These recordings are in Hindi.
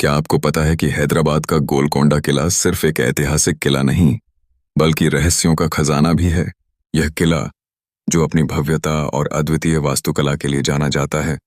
क्या आपको पता है कि हैदराबाद का गोलकोंडा किला सिर्फ एक ऐतिहासिक किला नहीं, बल्कि रहस्यों का खजाना भी है। यह किला, जो अपनी भव्यता और अद्वितीय वास्तुकला के लिए जाना जाता है,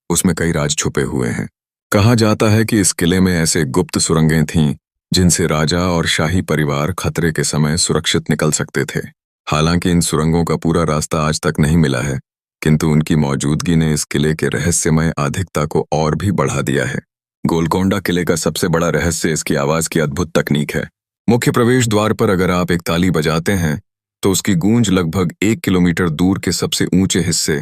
उसमें कई राज छुपे हुए हैं। कहा जाता है कि इस किले में ऐसे गुप्त सुरंगें थीं, जिनसे राजा और शाही परिवार खतरे के समय सुरक्षित निकल सकते थे। हालांकि इन सुरंगों का पूरा रास्ता आज तक नहीं मिला है, किंतु उनकी मौजूदगी ने इस किले के रहस्यमय अधिकता को और भी बढ़ा दिया है। गोलकोंडा किले का सबसे बड़ा रहस्य इसकी आवाज की अद्भुत तकनीक है। मुख्य प्रवेश द्वार पर अगर आप एक ताली बजाते हैं, तो उसकी गूंज लगभग 1 किलोमीटर दूर के सबसे ऊंचे हिस्से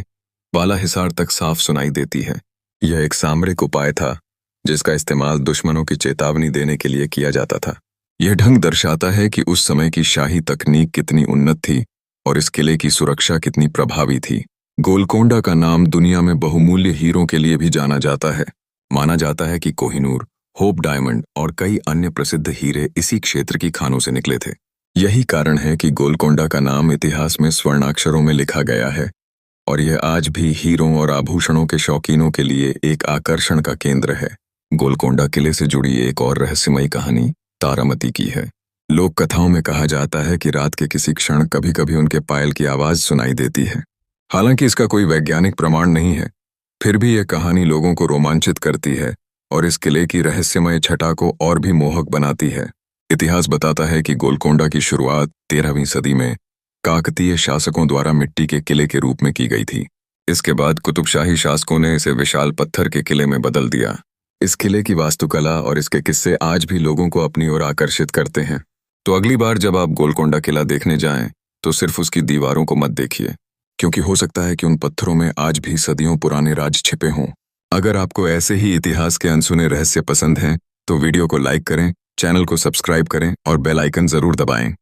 वाला हिसार तक साफ सुनाई देती है। यह एक सामरिक उपाय था, जिसका इस्तेमाल दुश्मनों की चेतावनी देने के लिए किया जाता था। यह ढंग दर्शाता है कि उस समय की शाही तकनीक कितनी उन्नत थी और इस किले की सुरक्षा कितनी प्रभावी थी। गोलकोंडा का नाम दुनिया में बहुमूल्य हीरों के लिए भी जाना जाता है। माना जाता है कि कोहिनूर, होप डायमंड और कई अन्य प्रसिद्ध हीरे इसी क्षेत्र की खानों से निकले थे। यही कारण है कि गोलकोंडा का नाम इतिहास में स्वर्णाक्षरों में लिखा गया है और यह आज भी हीरों और आभूषणों के शौकीनों के लिए एक आकर्षण का केंद्र है। गोलकोंडा किले से जुड़ी एक और रहस्यमयी कहानी तारामती की है। लोक कथाओं में कहा जाता है कि रात के किसी क्षण कभी कभी उनके पायल की आवाज सुनाई देती है। हालांकि इसका कोई वैज्ञानिक प्रमाण नहीं है, फिर भी यह कहानी लोगों को रोमांचित करती है और इस किले की रहस्यमय छटा को और भी मोहक बनाती है। इतिहास बताता है कि गोलकोंडा की शुरुआत 13वीं सदी में काकतीय शासकों द्वारा मिट्टी के किले के रूप में की गई थी। इसके बाद कुतुबशाही शासकों ने इसे विशाल पत्थर के किले में बदल दिया। इस किले की वास्तुकला और इसके किस्से आज भी लोगों को अपनी ओर आकर्षित करते हैं। तो अगली बार जब आप गोलकोंडा किला देखने जाएं, तो सिर्फ उसकी दीवारों को मत देखिए, क्योंकि हो सकता है कि उन पत्थरों में आज भी सदियों पुराने राज छिपे हों। अगर आपको ऐसे ही इतिहास के अनसुने रहस्य पसंद हैं, तो वीडियो को लाइक करें, चैनल को सब्सक्राइब करें और बेल आइकन जरूर दबाएं।